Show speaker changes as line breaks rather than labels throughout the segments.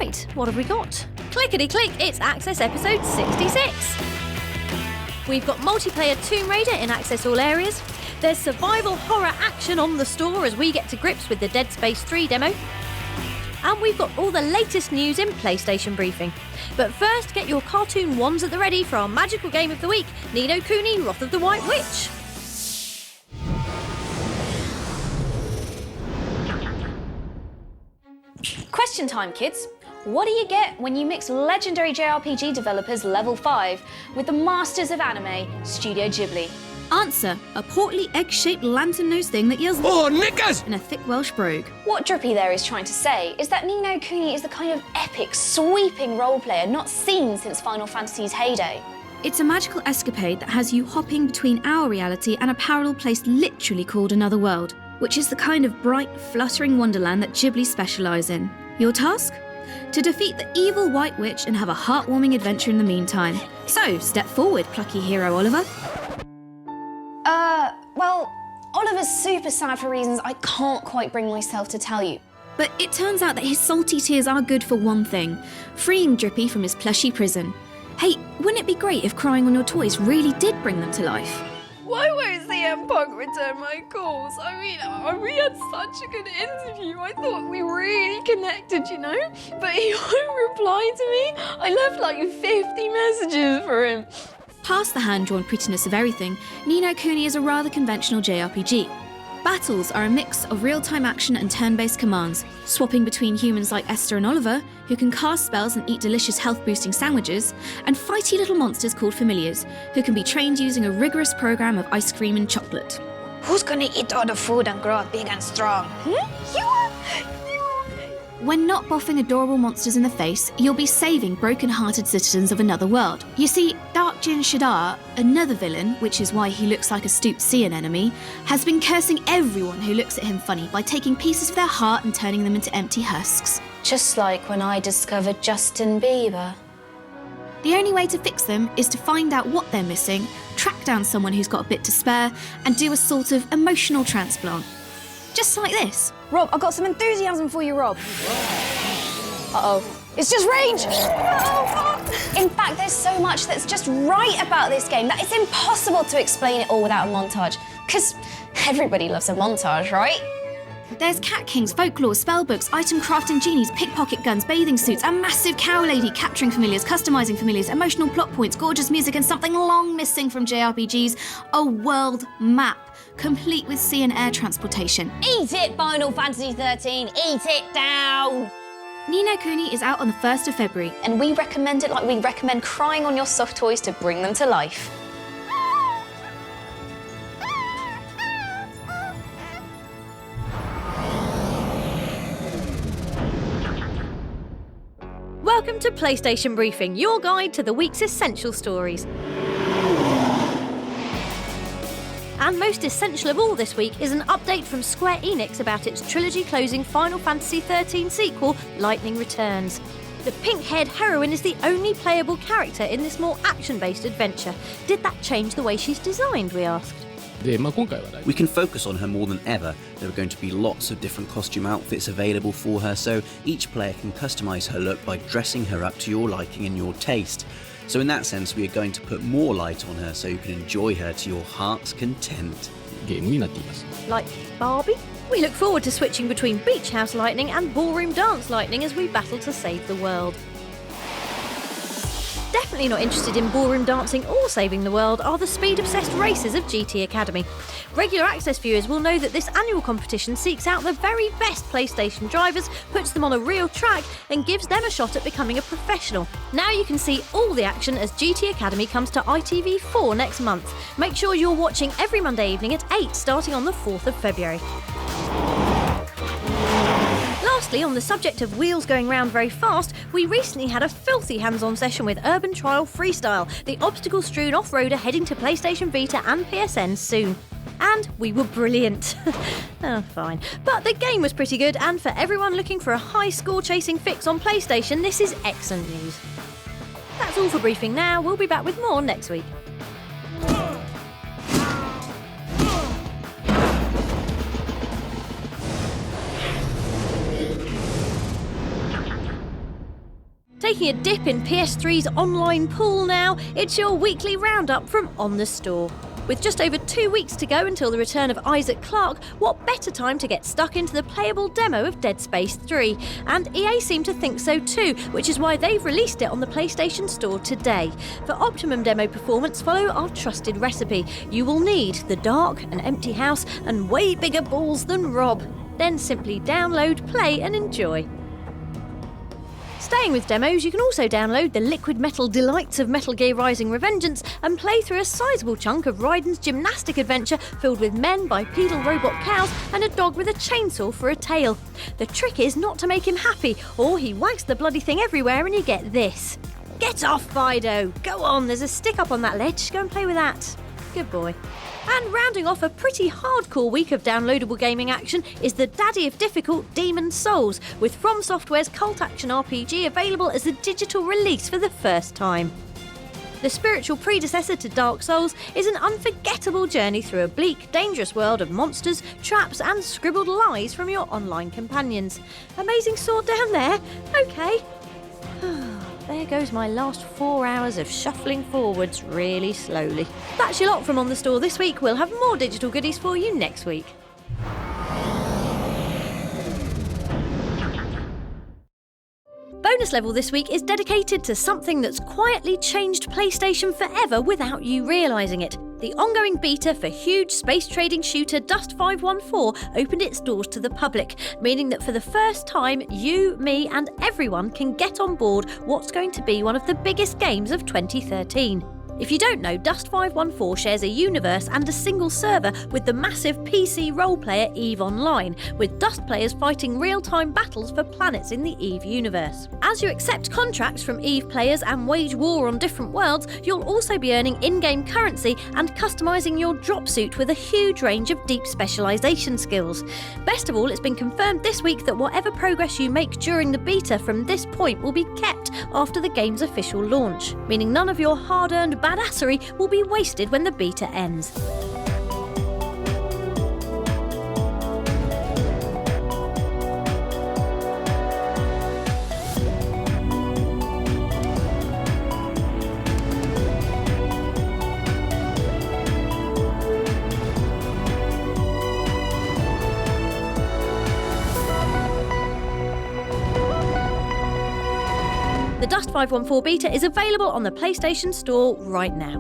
Right, what have we got? Clickety-click, it's Access episode 66. We've got multiplayer Tomb Raider in Access all areas. There's survival horror action on the store as we get to grips with the Dead Space 3 demo. And we've got all the latest news in PlayStation Briefing. But first, get your cartoon wands at the ready for our magical game of the week, Ni no Kuni Wrath of the White Witch.
Question time, kids. What do you get when you mix legendary JRPG developers Level 5 with the masters of anime, Studio Ghibli?
Answer: a portly egg-shaped lantern-nosed thing that yells "Oh, knickers!" in a thick Welsh brogue.
What Drippy there is trying to say is that Ni no Kuni is the kind of epic, sweeping role player not seen since Final Fantasy's heyday.
It's a magical escapade that has you hopping between our reality and a parallel place literally called another world, which is the kind of bright, fluttering wonderland that Ghibli specialise in. Your task? To defeat the evil White Witch and have a heartwarming adventure in the meantime. So, step forward, plucky hero Oliver.
Well, Oliver's super sad for reasons I can't quite bring myself to tell you.
But it turns out that his salty tears are good for one thing: freeing Drippy from his plushy prison. Hey, wouldn't it be great if crying on your toys really did bring them to life?
Why won't CM Punk return my calls? I mean, we had such a good interview. I thought we really connected, you know? But he won't reply to me. I left like 50 messages for him.
Past the hand-drawn prettiness of everything, Ni no Kuni is a rather conventional JRPG. Battles are a mix of real-time action and turn-based commands, swapping between humans like Esther and Oliver, who can cast spells and eat delicious health-boosting sandwiches, and fighty little monsters called familiars, who can be trained using a rigorous program of ice cream and chocolate.
Who's gonna eat all the food and grow up big and strong? You are.
When not boffing adorable monsters in the face, you'll be saving broken-hearted citizens of another world. You see, Dark Jin Shadar, another villain, which is why he looks like a stooped Saiyan enemy, has been cursing everyone who looks at him funny by taking pieces of their heart and turning them into empty husks.
Just like when I discovered Justin Bieber.
The only way to fix them is to find out what they're missing, track down someone who's got a bit to spare, and do a sort of emotional transplant. Just like this.
Rob, I've got some enthusiasm for you, Rob. Uh-oh. It's just rage! In fact, there's so much that's just right about this game that it's impossible to explain it all without a montage. Because everybody loves a montage, right?
There's cat kings, folklore, spellbooks, item crafting genies, pickpocket guns, bathing suits, a massive cow lady, capturing familiars, customising familiars, emotional plot points, gorgeous music, and something long missing from JRPGs, a world map, complete with sea and air transportation.
Eat it, Final Fantasy 13! Eat it down!
Ni no Kuni is out on the 1st of February.
And we recommend it like we recommend crying on your soft toys to bring them to life.
Welcome to PlayStation Briefing, your guide to the week's essential stories. And most essential of all this week is an update from Square Enix about its trilogy-closing Final Fantasy 13 sequel, Lightning Returns. The pink-haired heroine is the only playable character in this more action-based adventure. Did that change the way she's designed, we asked?
We can focus on her more than ever. There are going to be lots of different costume outfits available for her, so each player can customise her look by dressing her up to your liking and your taste. So in that sense, we are going to put more light on her so you can enjoy her to your heart's content.
Like Barbie? We look forward to switching between Beach House Lightning and Ballroom Dance Lightning as we battle to save the world. Definitely not interested in ballroom dancing or saving the world are the speed-obsessed racers of GT Academy. Regular access viewers will know that this annual competition seeks out the very best PlayStation drivers, puts them on a real track and gives them a shot at becoming a professional. Now you can see all the action as GT Academy comes to ITV4 next month. Make sure you're watching every Monday evening at 8 starting on the 4th of February. Lastly, on the subject of wheels going round very fast, we recently had a filthy hands-on session with Urban Trial Freestyle, the obstacle-strewn off-roader heading to PlayStation Vita and PSN soon. And we were brilliant. Oh, fine. But the game was pretty good, and for everyone looking for a high score-chasing fix on PlayStation, this is excellent news. That's all for briefing now. We'll be back with more next week. Taking a dip in PS3's online pool now, it's your weekly roundup from On The Store. With just over 2 weeks to go until the return of Isaac Clarke, what better time to get stuck into the playable demo of Dead Space 3? And EA seem to think so too, which is why they've released it on the PlayStation Store today. For optimum demo performance, follow our trusted recipe. You will need the dark, an empty house, and way bigger balls than Rob. Then simply download, play and enjoy. Staying with demos, you can also download the liquid metal delights of Metal Gear Rising: Revengeance and play through a sizable chunk of Raiden's gymnastic adventure filled with men, bipedal robot cows and a dog with a chainsaw for a tail. The trick is not to make him happy, or he wags the bloody thing everywhere and you get this. Get off, Fido! Go on, there's a stick up on that ledge, go and play with that. Good boy. And rounding off a pretty hardcore week of downloadable gaming action is the daddy of difficult Demon's Souls, with From Software's cult action RPG available as a digital release for the first time. The spiritual predecessor to Dark Souls is an unforgettable journey through a bleak, dangerous world of monsters, traps and scribbled lies from your online companions. Amazing sword down there? Okay. There goes my last 4 hours of shuffling forwards really slowly. That's your lot from On The Store this week. We'll have more digital goodies for you next week. Bonus level this week is dedicated to something that's quietly changed PlayStation forever without you realising it. The ongoing beta for huge space trading shooter Dust 514 opened its doors to the public, meaning that for the first time, you, me and everyone can get on board what's going to be one of the biggest games of 2013. If you don't know, Dust 514 shares a universe and a single server with the massive PC role player EVE Online, with Dust players fighting real-time battles for planets in the EVE universe. As you accept contracts from EVE players and wage war on different worlds, you'll also be earning in-game currency and customising your drop suit with a huge range of deep specialisation skills. Best of all, it's been confirmed this week that whatever progress you make during the beta from this point will be kept after the game's official launch, meaning none of your hard-earned badassery will be wasted when the beta ends. The Dust 514 beta is available on the PlayStation Store right now.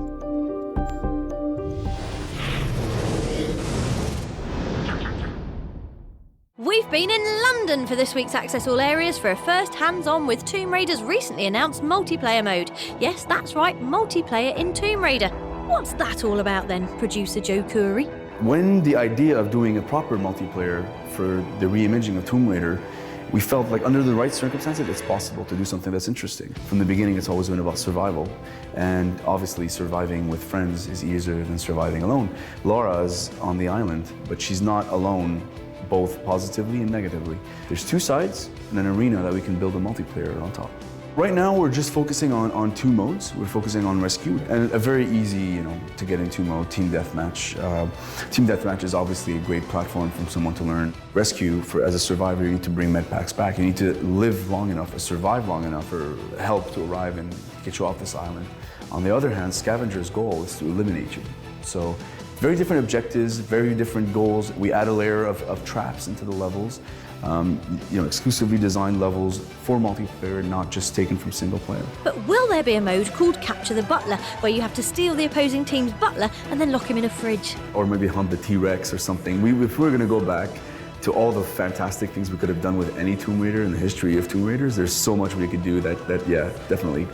We've been in London for this week's Access All Areas for a first hands-on with Tomb Raider's recently announced multiplayer mode. Yes, that's right, multiplayer in Tomb Raider. What's that all about then, producer Joe Curry?
When the idea of doing a proper multiplayer for the re-imaging of Tomb Raider, we felt like under the right circumstances, it's possible to do something that's interesting. From the beginning, it's always been about survival. And obviously, surviving with friends is easier than surviving alone. Laura's on the island, but she's not alone, both positively and negatively. There's two sides and an arena that we can build a multiplayer on top. Right now, we're just focusing on two modes. We're focusing on rescue and a very easy, to get into mode, Team Deathmatch. Team Deathmatch is obviously a great platform for someone to learn. Rescue, as a survivor, you need to bring med packs back. You need to live long enough, or survive long enough, or help to arrive and get you off this island. On the other hand, Scavenger's goal is to eliminate you. So, very different objectives, very different goals. We add a layer of traps into the levels. Exclusively designed levels for multiplayer, not just taken from single player.
But will there be a mode called Capture the Butler, where you have to steal the opposing team's butler and then lock him in a fridge?
Or maybe hunt the T-Rex or something. If we're gonna go back to all the fantastic things we could have done with any Tomb Raider in the history of Tomb Raiders, there's so much we could do that definitely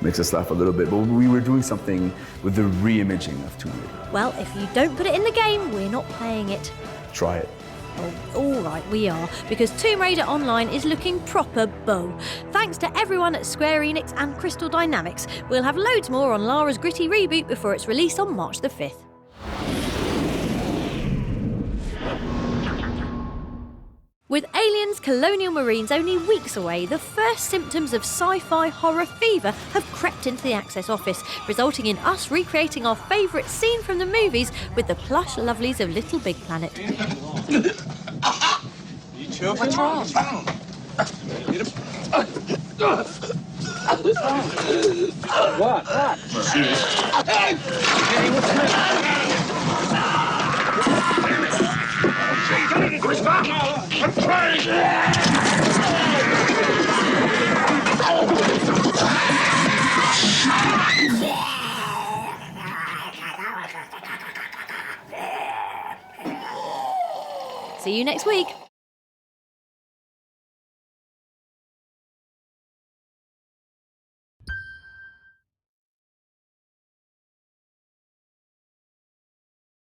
makes us laugh a little bit. But we were doing something with the re-imaging of Tomb Raider.
Well, if you don't put it in the game, we're not playing it.
Try it.
Oh, all right, we are, because Tomb Raider Online is looking proper beau. Thanks to everyone at Square Enix and Crystal Dynamics. We'll have loads more on Lara's gritty reboot before it's released on March the 5th. With Aliens Colonial Marines only weeks away, the first symptoms of sci-fi horror fever have crept into the Access office, resulting in us recreating our favourite scene from the movies with the plush lovelies of Little Big Planet.
What's wrong?
See you next week.